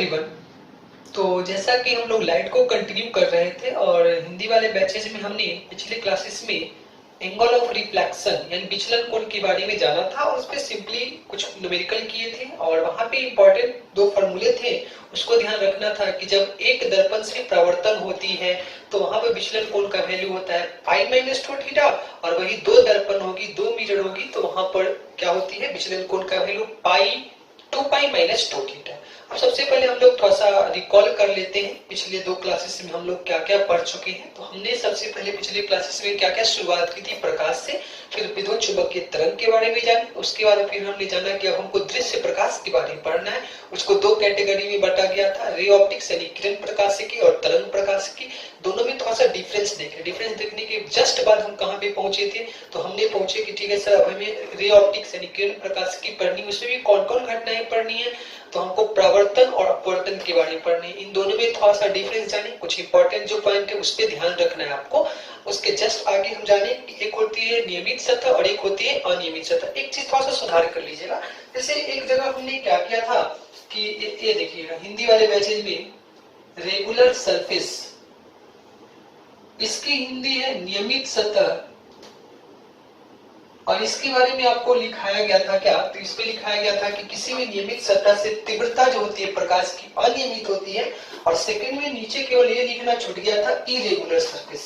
Everyone, तो जैसा कि हम लोग लाइट को कंटिन्यू कर रहे थे और हिंदी वाले बैचेस में हमने पिछले क्लासेस में एंगल ऑफ रिफ्लेक्शन यानी विचलन कोण के बारे में जाना था और उस पर सिंपली कुछ न्यूमेरिकल किए थे और वहां पे इंपॉर्टेंट दो फॉर्मूले थे। उसको ध्यान रखना था कि जब एक दर्पण से परावर्तन होती है तो वहां पे विचलन कोण का वैल्यू होता है पाई माइनस 2 थीटा और वही दो दर्पण होगी, दो मिरर होगी तो वहां पर क्या होती है विचलन कोण का value pi 2 pi minus 2 theta. अब सबसे पहले हम लोग थोड़ा सा रिकॉल कर लेते हैं पिछले दो क्लासेस में हम लोग क्या क्या पढ़ चुके हैं। तो हमने सबसे पहले पिछले क्लासेस में क्या क्या शुरुआत की थी प्रकाश से, फिर विद्युत चुंबकीय तरंग के बारे में जाने, उसके बाद फिर हमने जाना कि अब हमको दृश्य प्रकाश के बारे में पढ़ना है। उसको दो कैटेगरी में बांटा गया था, रे ऑप्टिक्स यानी किरण प्रकाश की और तरंग प्रकाश की। दोनों में थोड़ा सा डिफरेंस देखे। डिफरेंस देखने के जस्ट बाद हम कहाँ पे पहुंचे थे, तो हमने पहुंचे कि ठीक है सर अब हमें रे ऑप्टिक्स यानी किरण प्रकाश की पढ़नी, उसमें भी कौन कौन घटनाएं पढ़नी है, तो हमको परावर्तन और अपवर्तन के बारे में पढ़ने। इन दोनों में थोड़ा सा डिफरेंस जाने, कुछ इंपॉर्टेंट जो पॉइंट है उस पर ध्यान रखना है आपको। उसके जस्ट आगे हम जाने कि एक होती है नियमित सतह और एक होती है अनियमित सतह। एक चीज थोड़ा सा सुधार कर लीजिएगा। जैसे एक जगह हमने क्या किया था कि ये देखिएगा हिंदी वाले बैचेज में रेगुलर सरफेस, इसकी हिंदी है नियमित सतह और इसके बारे में आपको लिखाया गया था क्या, तो इसमें लिखाया गया था कि किसी भी नियमित सतह से तीव्रता जो होती है प्रकाश की अनियमित होती है। और सेकंड में नीचे केवल ये लिखना छूट गया था इरेगुलर सरफेस।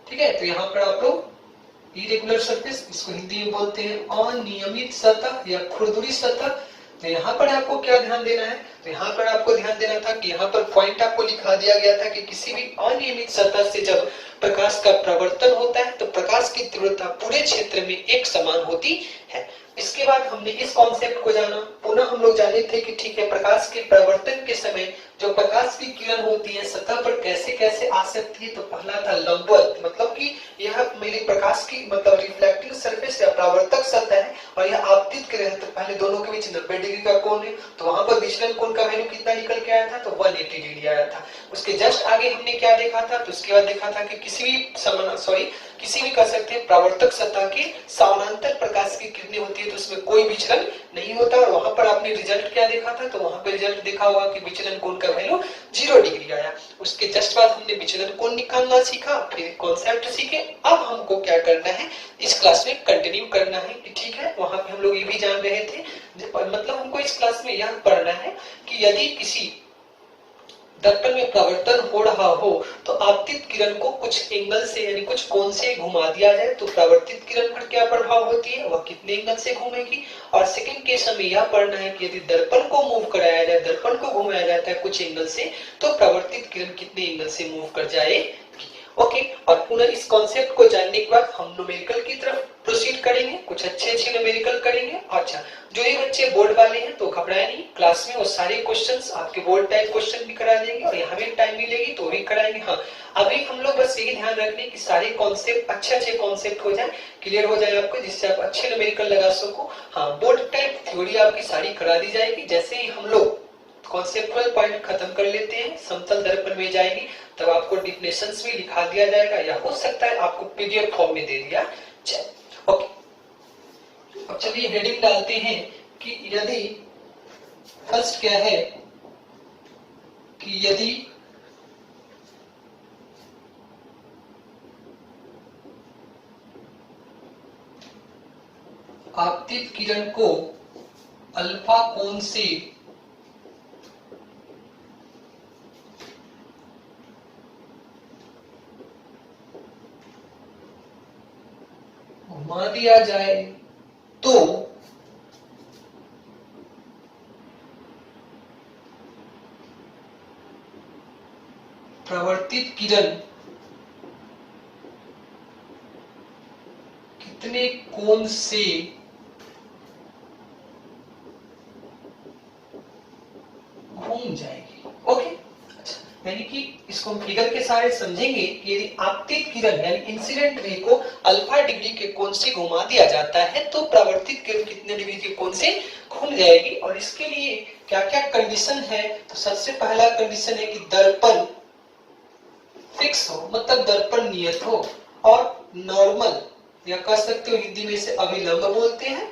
ठीक है, तो यहाँ पर आप लोग इरेगुलर सरफेस, इसको हिंदी में बोलते हैं अनियमित सतह या खुरदुरी सतह। तो यहाँ पर आपको क्या ध्यान देना है, तो यहाँ पर आपको ध्यान देना था कि यहाँ पर पॉइंट आपको लिखा दिया गया था कि किसी भी अनियमित सतह से जब प्रकाश का परावर्तन होता है तो प्रकाश की तीव्रता पूरे क्षेत्र में एक समान होती है। इसके बाद हमने इस कॉन्सेप्ट को जाना, पुनः हम लोग जाने थे कि ठीक है प्रकाश के परावर्तन के समय जो प्रकाश की किरण होती है सतह पर कैसे कैसे आ सकती है। तो पहला था लंबवत, मतलब कि यह मेरी प्रकाश की मतलब रिफ्लेक्टिंग सरफेस या परावर्तक सतह है और यह आपतित किरण है, तो पहले दोनों के बीच 90 डिग्री का कोण है, तो वहां पर विचलन कोण का वैल्यू कितना निकल के आया था, तो 180 डिग्री आया था। उसके जस्ट आगे हमने क्या देखा था, तो उसके बाद देखा था कि किसी भी कह सकते हैं परावर्तक सतह के समानांतर प्रकाश की किरणें होती है तो उसमें कोई विचलन नहीं होता। और वहां पर आपने रिजल्ट क्या देखा था, तो वहां पर रिजल्ट देखा होगा कि विचलन कोण का वैल्यू 0 डिग्री आया। उसके जस्ट बाद हमने विचलन कोण निकालना सीखा, फिर कॉन्सेप्ट सीखे। अब हमको क्या करना है, इस क्लास में कंटिन्यू करना है कि ठीक है वहां पे हम लोग ये भी जान रहे थे, मतलब हमको इस क्लास में यह पढ़ना है कि यदि किसी दर्पण में परावर्तन हो रहा हो तो आपतित किरण को कुछ एंगल से यानी कुछ कोण से घुमा दिया जाए तो परावर्तित किरण पर क्या प्रभाव होती है, वह कितने एंगल से घूमेगी। और सेकंड केस हमें यह पढ़ना है कि यदि दर्पण को मूव कराया जाए, दर्पण को घुमाया जाता है कुछ एंगल से, तो परावर्तित किरण कितने एंगल से मूव कर जाएगी। ओके, और पुनः इस कॉन्सेप्ट को जानने के बाद हम न्यूमेरिकल की तरफ प्रोसीड करेंगे, कुछ अच्छे न्यूमेरिकल करेंगे। अच्छा, जो ये बच्चे बोर्ड वाले हैं तो घबराए नहीं, क्लास में वो सारे क्वेश्चंस आपके बोर्ड टाइप क्वेश्चन भी करा देंगे और यहाँ भी टाइम मिलेगी तो भी कराएंगे। हाँ, अभी हम लोग बस यही ध्यान रखने कि सारे कॉन्सेप्ट अच्छे कॉन्सेप्ट हो जाए, क्लियर हो जाए आपको, जिससे आप अच्छे न्यूमेरिकल लगा सको। हाँ, बोर्ड टाइप थ्योरी आपकी सारी करा दी जाएगी। जैसे ही हम लोग कॉन्सेप्चुअल पॉइंट खत्म कर लेते हैं, समतल दर्पण में जाएगी, तब आपको डिफिनेशंस भी लिखा दिया जाएगा या हो सकता है आपको पीडीएफ फॉर्म में दे दिया जाए। ओके, अब चलिए हेडिंग डालते हैं कि यदि फर्स्ट क्या है कि यदि आपतित किरण को अल्फा कोण से घुमा दिया जाए तो प्रवर्तित किरण कितने कोण से घूम जाएगी। ओके, अच्छा, यानी कि इसको फिगर के सारे समझेंगे कि यदि आपतित किरण यानी इंसिडेंट रे को अल्फा डिग्री के कोण से घुमा दिया जाता है तो परावर्तित किरण कितने डिग्री के कोण से घूम जाएगी। और इसके लिए क्या क्या कंडीशन है, तो सबसे पहला कंडीशन है कि दर्पण फिक्स हो, मतलब दर्पण नियत हो, और नॉर्मल या कह सकते हो हिंदी में इसे अभिलंब बोलते हैं,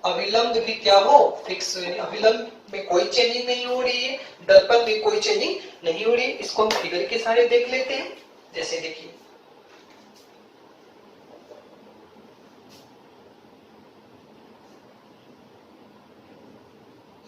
अभिलंब भी क्या हो, फिक्स। अभिलंब में कोई चेंजिंग नहीं हो रही है, दर्पण में कोई चेंजिंग नहीं हो रही है। इसको हम फिगर के सारे देख लेते हैं। जैसे देखिए,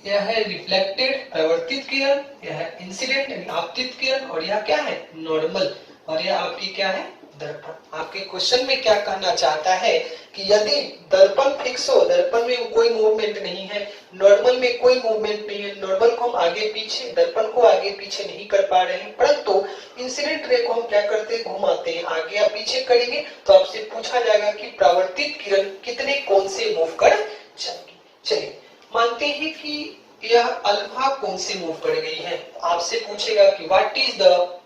यह है रिफ्लेक्टेड प्रवर्तित किरण, यह है इंसिडेंट यानी आपतित किरण, और यह क्या है नॉर्मल, और यह आपकी क्या है दर्पण। आपके क्वेश्चन में क्या कहना चाहता है कि यदि दर्पण फिक्स हो, दर्पण में कोई मूवमेंट नहीं है, नॉर्मल में कोई मूवमेंट नहीं है, नॉर्मल को हम आगे पीछे, दर्पण को आगे पीछे नहीं कर पा रहे हैं, परंतु इंसिडेंट रे को हम क्या करते हैं घुमाते हैं, आगे या पीछे करेंगे, तो आपसे पूछा जाएगा कि परावर्तित किरण कितने कोण से मूव कर जाएगी। चलिए मानते हैं कि यह अल्फा कोण से मूव कर गई है, आपसे पूछेगा कि व्हाट इज द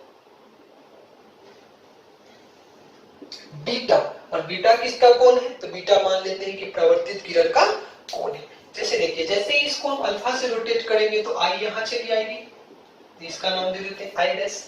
बीटा, और बीटा किसका कोण है, तो बीटा मान लेते हैं कि परावर्तित किरण का कोण है। जैसे देखिए, जैसे ही इसको हम अल्फा से रोटेट करेंगे तो आई यहां चली आएगी, इसका नाम दे देते हैं आई डैश।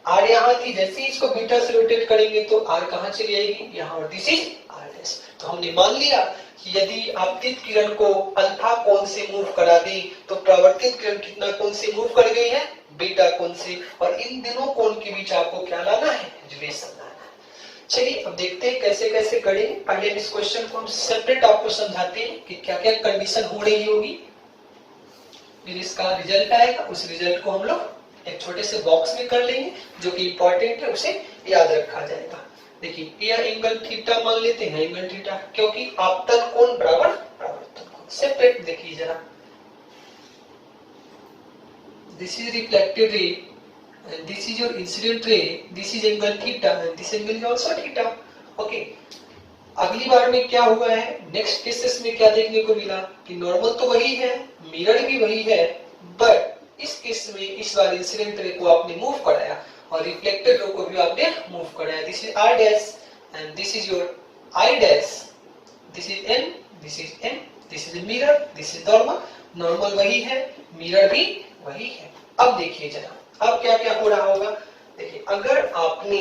आर यहां थी, जैसे ही इसको बीटा से रोटेट करेंगे तो आर कहां चली आएगी यहां, और दिस इज आर डैश। तो हमने मान लिया कि यदि आपतित किरण को अल्फा कोण से मूव करा दी तो परावर्तित किरण कितना कोण से मूव कर गई है, बीटा कोण से, और इन दोनों कोण के बीच आपको क्या लाना है, रिलेशन लाना है। चलिए अब देखते हैं कैसे कैसे करेंगे। पहले इस क्वेश्चन को हम सेपरेट आपको समझाते हैं कि क्या क्या कंडीशन हो रही होगी, फिर इसका रिजल्ट आएगा, उस रिजल्ट को हम लोग एक छोटे से बॉक्स में कर लेंगे, जो कि इंपॉर्टेंट है, उसे याद रखा जाएगा। देखिए यह एंगल थीटा मान लेते हैं, एंगल थीटा, क्योंकि आपतन कोण बराबर परावर्तन कोण। सेपरेट देखिए जरा, this is reflected ray, this is your incident ray, this is angle theta and this angle is also theta. Okay. अगली बार में क्या हुआ है, नेक्स्ट केसेस में क्या देखने को मिला कि नॉर्मल तो वही है, मिरर भी वही है, बट इस केस में इस बार इंसिडेंट रे को आपने मूव कराया और रिफ्लेक्टेड रे को भी आपने मूव कराया। This is R dash and this is your I dash, this is N, this is N, this is mirror, this is normal, normal वही है, मिरर भी वही है। अब देखिए जरा अब क्या क्या हो रहा होगा। देखिए अगर आपने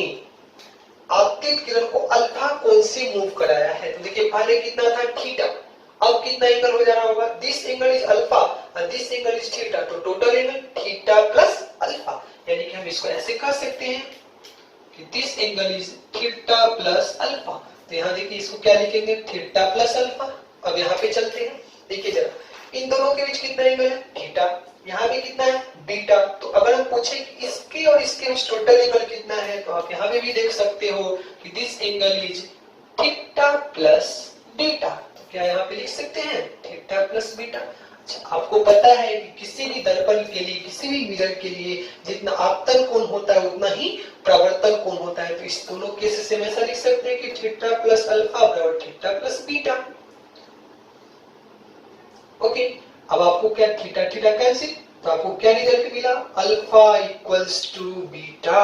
आपतित किरण को अल्फा कोण से मूव कराया है तो देखिए पहले कितना था थीटा, अब कितना एंगल हो जा रहा होगा, दिस एंगल इज अल्फा और दिस एंगल इज थीटा, तो total angle theta plus alpha, यानी कि हम इसको ऐसे कह सकते हैं कि this angle is theta plus alpha. तो यहाँ देखिए इसको क्या लिखेंगे, थीटा प्लस अल्फा। अब यहाँ पे चलते हैं, देखिए जरा इन दोनों के बीच कितना एंगल है, थीटा, यहाँ पे कितना है बीटा। तो अगर हम पूछे कि इसके और इसके बीच टोटल एंगल कितना है, तो आप यहाँ पे भी देख सकते हो कि this angle is theta plus beta. तो क्या यहाँ पे लिख सकते हैं थीटा प्लस बीटा। अच्छा, आपको पता है कि किसी भी दर्पण के लिए, किसी भी मिरर के लिए जितना आपतन कोण होता है उतना ही परावर्तन कोण होता है। तो इस दोनों केसेस से हम ऐसा लिख सकते हैं कि थीटा प्लस अल्फा बराबर थीटा प्लस बीटा। ओके, अब आपको क्या थीटा थीटा कैंसिल, तो आपको क्या रिजल्ट मिला, अल्फा इक्वल्स टू बीटा।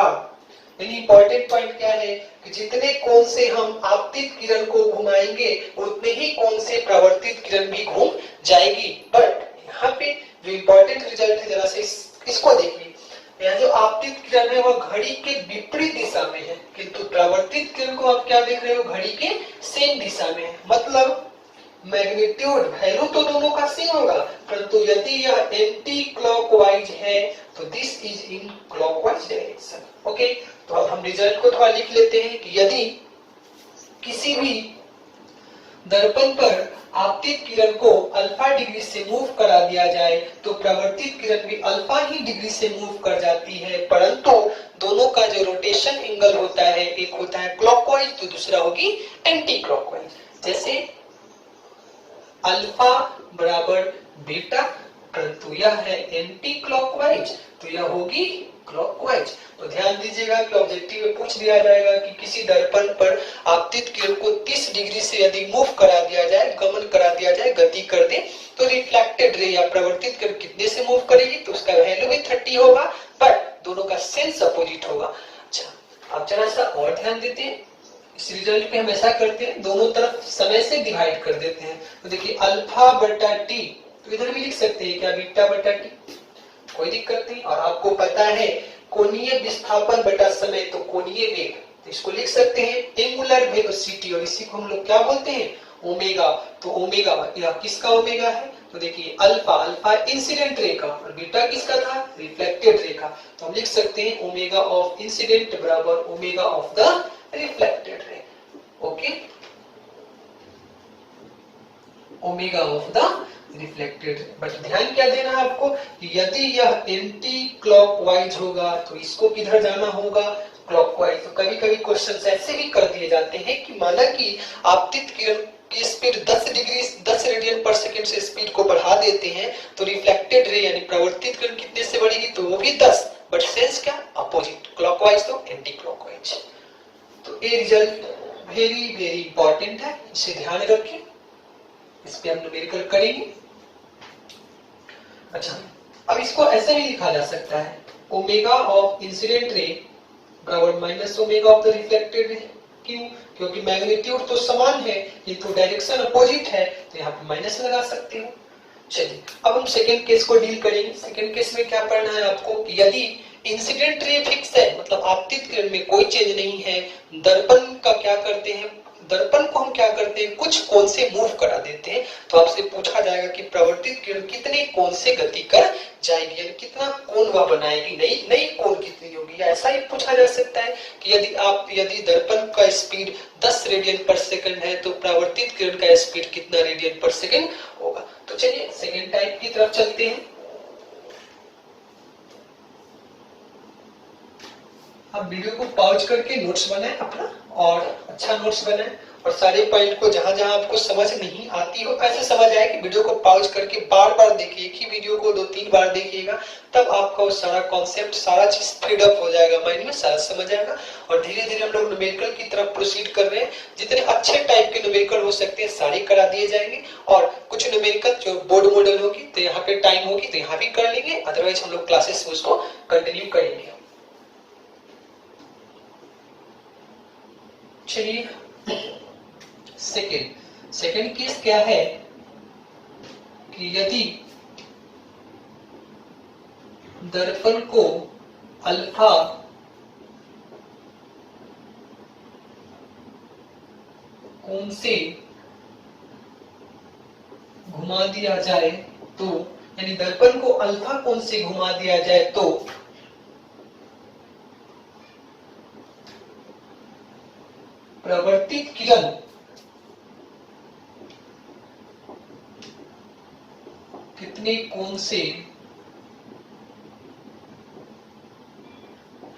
यानी इंपॉर्टेंट पॉइंट क्या है कि जितने कोण से हम आपतित किरण को घुमाएंगे उतने ही कोण से परावर्तित किरण भी घूम जाएगी। बट यहाँ पे जो इंपॉर्टेंट रिजल्ट है, जरा से इसको देखिए, यहाँ जो आपतित किरण है वह घड़ी के विपरीत दिशा में है, किंतु परावर्तित किरण को आप क्या देख रहे हो, घड़ी के सेम दिशा में है। मतलब मैग्नीट्यूड वैल्यू तो दोनों का सेम होगा, परंतु यदि यह एंटी क्लॉकवाइज है तो this is in clockwise direction. Okay, तो अब हम रिजल्ट को थोड़ा लिख लेते हैं कि यदि किसी भी दर्पण पर आपतित किरण को अल्फा डिग्री से मूव करा दिया जाए तो परावर्तित किरण भी अल्फा ही डिग्री से मूव कर जाती है, परंतु दोनों का जो रोटेशन एंगल होता है, एक होता है क्लॉकवाइज तो दूसरा होगी एंटी क्लॉकवाइज। जैसे अल्फा बराबर बीटा, परंतु यह है एंटी क्लॉकवाइज तो यह होगी क्लॉकवाइज। तो ध्यान दीजिएगा कि ऑब्जेक्टिव में पूछ दिया जाएगा कि किसी दर्पण पर आपतित किरण को 30 डिग्री से यदि मूव करा दिया जाए, गमन करा दिया जाए, गति कर दे, तो रिफ्लेक्टेड रे या परावर्तित किरण कितने से मूव करेगी, तो उसका वैल्यू भी 30 होगा, बट दोनों का सेंस अपोजिट होगा। अच्छा, अब जरा सा और ध्यान देते हैं, इस रिजल्ट पे हम ऐसा करते हैं, दोनों तरफ समय से डिवाइड कर देते हैं। तो देखिए अल्फा बटा टी, तो इधर भी लिख सकते हैं क्या बीटा बटा टी, कोई दिक्कत नहीं। और आपको पता है कोणीय विस्थापन बटा समय तो कोणीय वेग, तो इसको लिख सकते हैं एंगुलर वेलोसिटी, और इसी को हम लोग क्या बोलते हैं ओमेगा। तो ओमेगा यह किसका ओमेगा है, तो देखिए अल्फा अल्फा इंसिडेंट रे का और बीटा किसका था, रिफ्लेक्टेड रे का। तो हम लिख सकते हैं ओमेगा ऑफ इंसिडेंट बराबर omega of the reflected ray. Okay, omega of the reflected. But ध्यान क्या देना है आपको, यदि यह एंटी क्लॉकवाइज होगा तो इसको किधर जाना होगा, क्लॉकवाइज। तो कभी कभी क्वेश्चन ऐसे भी कर दिए जाते हैं कि माना कि आपतित किरण की स्पीड 10 रेडियन पर सेकंड से स्पीड को बढ़ा देते हैं तो रिफ्लेक्टेड रे यानी परावर्तित किरण कितने से बढ़ेगी, तो वो भी 10, बट सेंस क्या, अपोजिट, क्लॉकवाइज तो एंटी क्लॉकवाइज। तो ये रिजल्ट वेरी वेरी इंपॉर्टेंट है, इसे ध्यान रखें, इस पे हम न्यूमेरिकल करेंगे। अच्छा, अब इसको ऐसे भी लिखा जा सकता है, ओमेगा ऑफ इंसिडेंट रे बराबर minus omega of the reflected ray. क्यों, क्योंकि मैग्नीट्यूड तो समान है किंतु डायरेक्शन अपोजिट है, तो यहाँ पे माइनस लगा सकते हो। चलिए अब हम सेकेंड केस को डील करेंगे। सेकेंड केस में क्या पढ़ना है आपको, यदि इंसिडेंट रे फिक्स है, मतलब आपतित किरण में कोई चेंज नहीं है, दर्पण का क्या करते हैं, दर्पण को हम क्या करते हैं, कुछ कोण से मूव करा देते हैं, तो आपसे पूछा जाएगा कि प्रवर्तित किरण कितने कोण से गति कर जाएगी, यानी कितना कोण वह बनाएगी, नई कोण कितनी होगी। ऐसा ही पूछा जा सकता है कि यदि दर्पण का स्पीड 10 रेडियन पर सेकंड है तो प्रवर्तित किरण का स्पीड कितना रेडियन पर सेकंड होगा। तो चलिए सेकंड टाइप की तरफ चलते हैं। आप वीडियो को पॉज करके नोट्स बनाएं अपना, और अच्छा नोट्स बनाएं, और सारे पॉइंट को जहां जहां आपको समझ नहीं आती हो, ऐसे समझ आए कि वीडियो को पॉज करके बार बार देखिए, एक ही वीडियो को 2-3 बार देखिएगा, तब आपका वो सारा कॉन्सेप्ट, सारा चीज फीड अप हो जाएगा, माइंड में सारा समझ आएगा। और धीरे धीरे हम लोग न्यूमेरिकल की तरफ प्रोसीड कर रहे हैं, जितने अच्छे टाइप के न्यूमेरिकल हो सकते हैं सारे करा दिए जाएंगे, और कुछ न्यूमेरिकल जो बोर्ड मॉडल होगी तो यहाँ पे टाइम होगी तो यहाँ भी कर लेंगे, अदरवाइज हम लोग क्लासेस में उसको कंटिन्यू करेंगे। चलिए सेकेंड केस क्या है कि यदि दर्पण को अल्फा कोण से घुमा दिया जाए तो, यानी दर्पण को अल्फा कोण से घुमा दिया जाए तो प्रवर्तित किरण कितने कोण से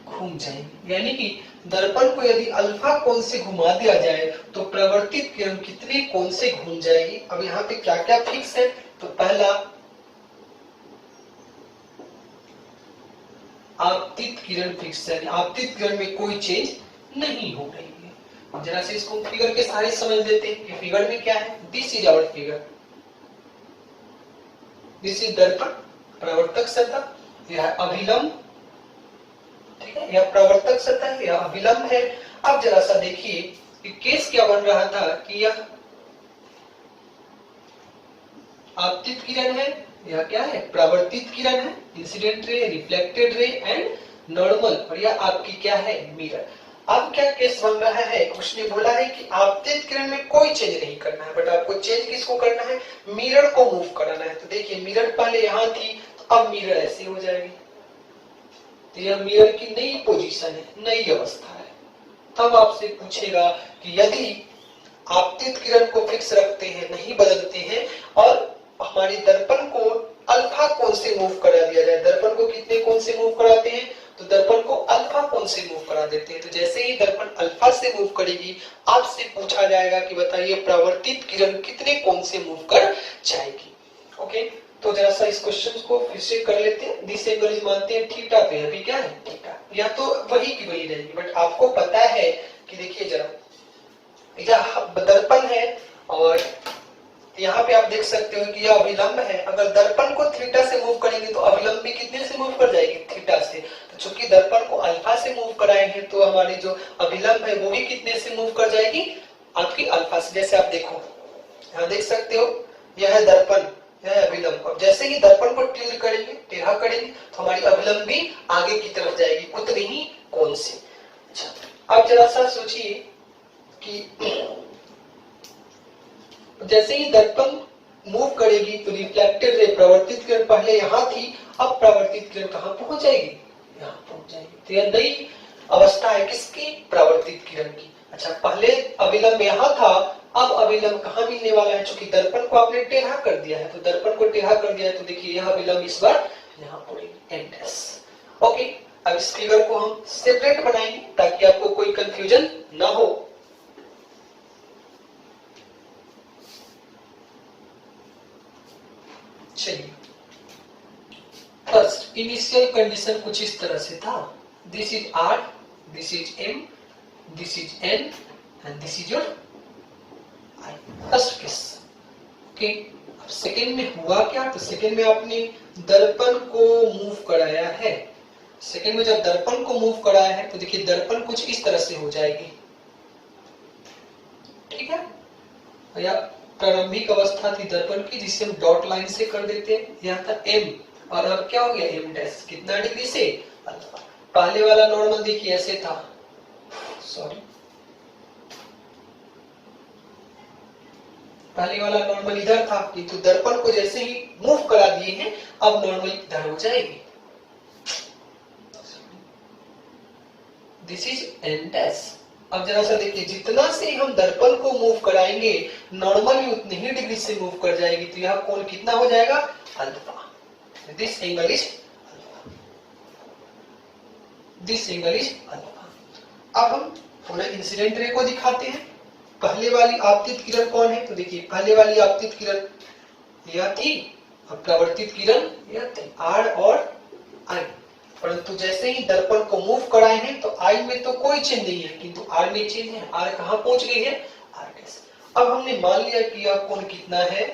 घूम जाएगी, यानी कि दर्पण को यदि अल्फा कोण से घुमा दिया जाए तो प्रवर्तित किरण कितने कोण से घूम जाएगी। अब यहाँ पे क्या क्या फिक्स है, तो पहला आपतित किरण फिक्स है, आपतित किरण में कोई चेंज नहीं हो रही है। जरा से इसको फिगर के सहारे समझ लेते हैं कि फिगर में क्या है। This is our figure, this is दर्पण, प्रवर्तक सतह, यह अभिलंब, ठीक है, यह प्रवर्तक सतह, यह अभिलंब है। अब जरा सा देखिए कि केस क्या बन रहा था कि यह आपतित किरण है, यह क्या है, प्रवर्तित किरण है, incident ray, reflected ray and normal, और यह आपकी क्या है, मिरर। अब क्या केस बन रहा है, उसने बोला है कि आपतित किरण में कोई चेंज नहीं करना है, बट आपको चेंज किसको करना है, मिरर को मूव कराना है। तो देखिए मिरर पहले यहाँ थी, तो अब मिरर ऐसी हो जाएगी, तो यह मिरर की नई पोजीशन है, नई अवस्था है। तब आपसे पूछेगा कि यदि आपतित किरण को फिक्स रखते हैं, नहीं बदलते हैं, और हमारे दर्पण को अल्फा कोण से मूव करा दिया जाए, दर्पण को कितने कोण से मूव कराते हैं, तो दर्पण को अल्फा कोण से मूव करा देते हैं। तो जैसे ही दर्पण अल्फा से मूव करेगी, आपसे पूछा जाएगा कि बताइए प्रवर्तित किरण कितने कोण से मूव कर जाएगी। ओके, तो जरा सा इस क्वेश्चन को फिर से कर लेते हैं। दिस एंगल इज मानते हैं थीटा पे, अभी क्या है, थीटा, या तो वही की वही रहेगी, बट आपको पता है कि देखिए जरा, यह दर्पण है और यहाँ पे आप देख सकते हो कि यह अभिलंब है। अगर दर्पण को थीटा से मूव करेंगे तो अभिलंब भी कितने से मूव कर जाएगी, थीटा से। तो चूंकि दर्पण को अल्फा से मूव कराए हैं तो हमारी जो अभिलंब है वो भी कितने से मूव कर जाएगी, आपकी अल्फा से। जैसे आप देखो, यहाँ देख सकते हो, यह है दर्पण, यह है अभिलंब। अब जैसे ही दर्पण को टिल्ट करेंगे, टेढ़ा करेंगे, तो हमारी अभिलंब भी आगे की तरफ जाएगी, उतनी ही कोण से। अच्छा, अब जरा सा सोचिए कि जैसे ही दर्पण मूव करेगी तो रिफ्लेक्टेड रे परावर्तित किरण पहले यहाँ थी, अब परावर्तित किरण कहाँ पहुंच जाएगी, यहाँ पहुंच जाएगी। तो यह नई अवस्था है किसकी, परावर्तित किरण की। अच्छा, पहले अविलंब यहाँ था, अब अविलंब कहाँ मिलने वाला है, क्योंकि दर्पण को आपने टेढ़ा कर दिया है, तो दर्पण को टेढ़ा कर दिया है तो देखिए यह अविलंब इस बार यहाँ पड़ेगी एन डैश। ओके, अब इस फिगर को हम सेपरेट बनाएंगे ताकि आपको कोई कंफ्यूजन ना हो। चलिए, फर्स्ट इनिशियल कंडीशन कुछ इस तरह से था, this is R, this is M, this is N and this is your I, first case. Okay, अब सेकेंड में हुआ क्या, तो सेकेंड में आपने दर्पण को मूव कराया है। सेकेंड में जब दर्पण को मूव कराया है तो देखिए दर्पण कुछ इस तरह से हो जाएगी, ठीक है। या प्रारंभिक अवस्था थी दर्पण की जिसे हम डॉट लाइन से कर देते हैं, यह था एम, और अब क्या हो गया एम डैश, कितना डिग्री से, अल्फा। पहले वाला नॉर्मल देखिए ऐसे था, सॉरी, पहले वाला नॉर्मल इधर था, किंतु दर्पण को जैसे ही मूव करा दिए हैं अब नॉर्मल इधर हो जाएगी। This is N dash. अब जरा सा देखिए, जितना से हम दर्पण को मूव कराएंगे नॉर्मल भी उतनी ही डिग्री से मूव कर जाएगी, तो यह कोण कितना हो जाएगा, alpha. This angle is alpha, this angle is alpha. अब हम थोड़ा इंसिडेंट रे को दिखाते हैं। पहले वाली आपतित किरण कौन है, तो देखिए पहले वाली आपतित किरण यह थी, अब परावर्तित किरण यह थी, आर और आई। परंतु जैसे ही दर्पण को मूव कराए हैं तो आई में तो कोई चेंज नहीं है, किंतु आर में चेंज है। आर कहाँ पहुंच गई है, आर डैश। अब हमने मान लिया कि यह कोण कितना है,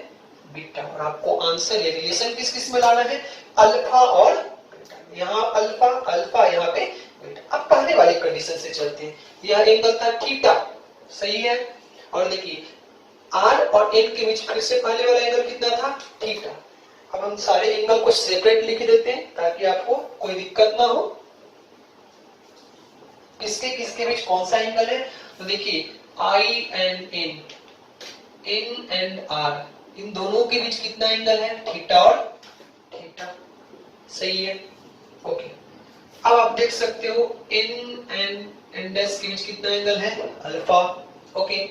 बीटा, और आपको आंसर या रिलेशन किस किस में लाना है, अल्फा और बीटा। यहाँ अल्फा, अल्फा यहाँ पे बीटा। अब पहले वाली कंडीशन से चलते हैं, यह एंगल था थीटा, सही है। और देखिए आर और एन के बीच फिर से पहले वाला एंगल कितना था, थीटा। अब हम सारे एंगल को सेपरेट लिख देते हैं ताकि आपको कोई दिक्कत ना हो। किसके किसके बीच कौन सा एंगल है, तो देखिए I and N, N and R, इन दोनों के बीच कितना एंगल है, थीटा और थीटा, सही है। ओके, अब आप देख सकते हो एन एंड एन डैश के बीच कितना एंगल है, alpha. Okay,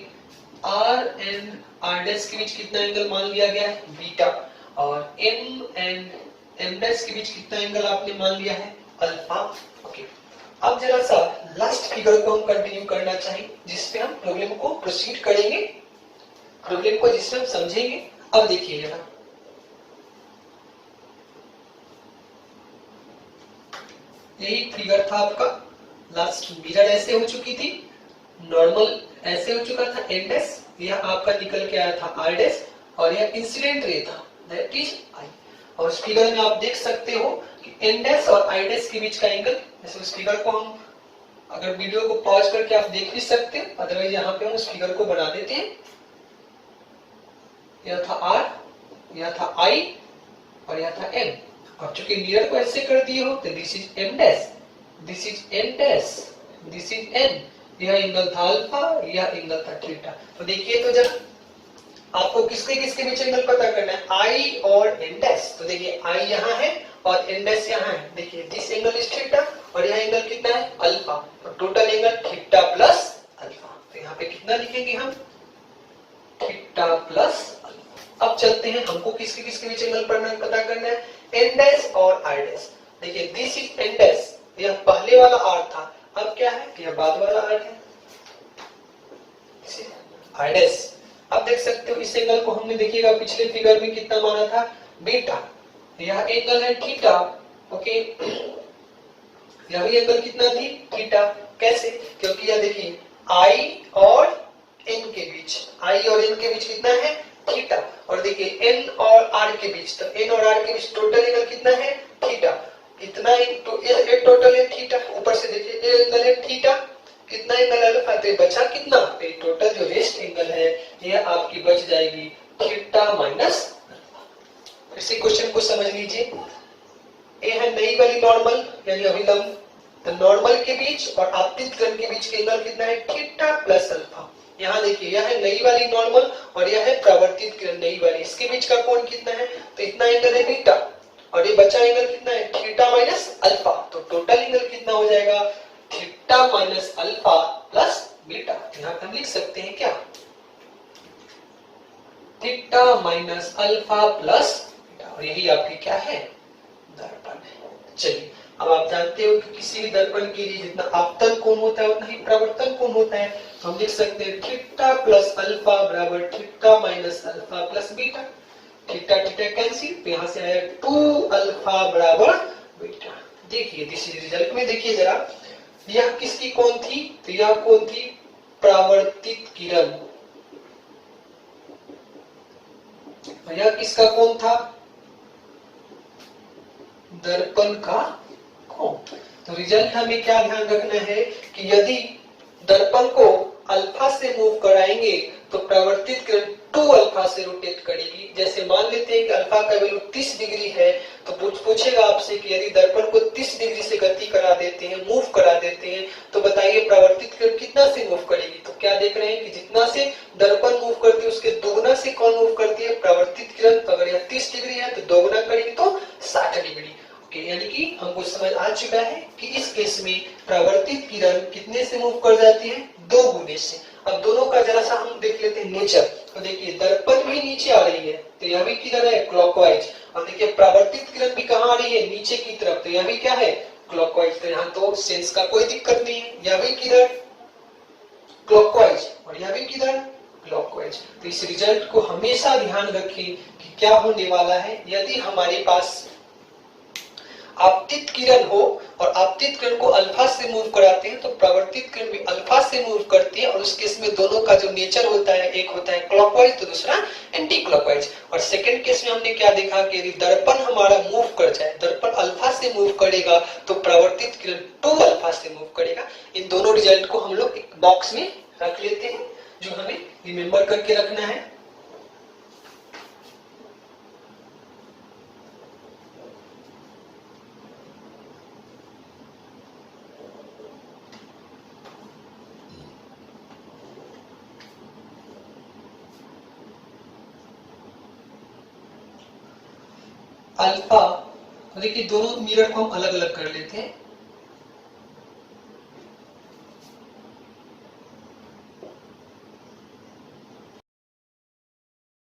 R and R dash के बीच कितना एंगल मान लिया गया है, बीटा। और m एंड m डैश के बीच कितना एंगल आपने मान लिया है, अल्फा। ओके, अब जरा सा लास्ट फिगर को हम कंटिन्यू करना चाहिए जिसपे हम प्रॉब्लम को प्रोसीड करेंगे, प्रॉब्लम को जिसमें हम समझेंगे। अब देखिए जरा, यही फिगर था आपका, लास्ट मिरर ऐसे हो चुकी थी, नॉर्मल ऐसे हो चुका था एन डैश, यह आपका निकल के आया था आर डैश, और यह इंसिडेंट रे था, दैट इज आई। और इस फिगर में आप देख सकते हो कि एन डैश और आई डैश के बीच का एंगल, जैसे उस फिगर को हम अगर वीडियो को पॉज करके आप देख भी सकते हैं, अदरवाइज यहाँ पे हम उस फिगर को बना देते हैं। यह था आर, यह था आई और यह था एन। अब चूंकि मिरर को ऐसे कर दिए हो तो this is M dash, this is N dash, this is N, यह एंगल था अल्फा, यह एंगल था थीटा। तो देखिए तो जब आपको किसके किसके बीच एंगल पता करना है, आई और एन डैश। तो देखिए आई यहाँ है और एन डैश यहाँ है, देखिए दिस एंगल इज थीटा और यह एंगल कितना है, अल्फा। तो total angle theta plus alpha. तो यहाँ पे कितना लिखेंगे हम, थीटा प्लस अल्फा। अब चलते हैं, हमको किसके किसके बीच एंगल पता करना है, एन डैश और आर डैश। देखिए दिस इज एन डैश, यह पहले वाला आर था, अब क्या है, यह बाद वाला आर है, आर डैश। अब देख सकते हो इस एंगल को हमने देखिएगा पिछले फिगर में कितना माना था, बीटा। यह एंगल है थीटा, ओके, यह भी एंगल कितना थी, थीटा। कैसे, क्योंकि यह देखिए आई और एन के बीच, आई और एन के बीच कितना है, थीटा। और देखिए एन और आर के बीच, तो एन और आर के बीच टोटल एंगल कितना है, थीटा। इतना तो ये टोटल है थीटा, ऊपर से देखिए ये एंगल है थीटा, कितना एंगल अल्फा, तो बचा कितना, तो टोटल जो रेस्ट एंगल है ये आपकी बच जाएगी थीटा माइनस अल्फा। इसी क्वेश्चन को समझ लीजिए, ये है नई वाली नॉर्मल यानी अभिलंब, तो नॉर्मल के बीच और आपतित किरण के बीच का एंगल कितना है, थीटा प्लस अल्फा। यहाँ देखिए यह है नई वाली नॉर्मल और यह है परावर्तित किरण नई वाली, इसके बीच का कोण कितना है, तो इतना एंगल है बीटा और ये बचा एंगल कितना है थीटा माइनस अल्फा, तो टोटल एंगल कितना हो जाएगा theta minus alpha plus beta. यहाँ हम लिख सकते हैं क्या theta minus alpha plus beta, और यही आपकी क्या है दर्पण है। चलिए अब आप जानते हो कि किसी भी दर्पण के लिए जितना आपतन कोण होता है उतना ही परावर्तन कोण होता है, तो हम लिख सकते हैं थीटा प्लस अल्फा बराबर theta minus alpha plus beta. Theta theta cancel, तो यहाँ से आया 2 अल्फा बराबर बीटा। देखिए दिस इज रिजल्ट में देखिए जरा, यह किसकी कोण थी, तो यह कोण थी परावर्तित किरण, यह किसका कोण था दर्पण का कोण। तो रिजल्ट हमें क्या ध्यान रखना है कि यदि दर्पण को अल्फा से मूव कराएंगे तो परावर्तित किरण 2 अल्फा से रोटेट करेगी। जैसे मान लेते हैं कि अल्फा का वैल्यू 30 डिग्री है, तो पूछेगा आपसे कि यदि दर्पण को 30 डिग्री से गति करा देते हैं, मूव करा देते हैं, तो बताइए परावर्तित किरण कितना से मूव करेगी। तो क्या देख रहे हैं कि जितना से दर्पण मूव करती है उसके दोगुना से कौन मूव करती है परावर्तित किरण। तो अगर यह 30 डिग्री है तो दोगुना करेगी तो 60 डिग्री। यानी कि हमको समझ आ चुका है कि इस केस में परावर्तित किरण कितने से मूव कर जाती है 2 गुने से। अब दोनों का जरा सा हम देख लेते हैं नेचर। तो देखिए दर्पण भी नीचे आ रही है तो यह भी किधर है क्लॉकवाइज, और देखिए परावर्तित किरण भी कहाँ आ रही है नीचे की तरफ, तो यह भी क्या है क्लॉकवाइज। तो यहाँ तो सेंस का कोई दिक्कत नहीं है, यह भी किधर क्लॉकवाइज और यह भी किधर क्लॉकवाइज। तो इस रिजल्ट को हमेशा ध्यान रखें कि क्या होने वाला है, यदि हमारे पास आपतित किरण हो और आपतित किरण को अल्फा से मूव कराते हैं तो परावर्तित किरण भी अल्फा से मूव करती है, और उस केस में दोनों का जो नेचर होता है एक होता है क्लॉकवाइज तो दूसरा एंटी क्लॉकवाइज। और सेकंड केस में हमने क्या देखा कि यदि दर्पण हमारा मूव कर जाए, दर्पण अल्फा से मूव करेगा तो परावर्तित किरण 2 अल्फा से मूव करेगा। इन दोनों रिजल्ट को हम लोग एक बॉक्स में रख लेते हैं जो हमें रिमेम्बर करके रखना है। अल्फा, देखिए दोनों मिरर को हम अलग अलग कर लेते हैं।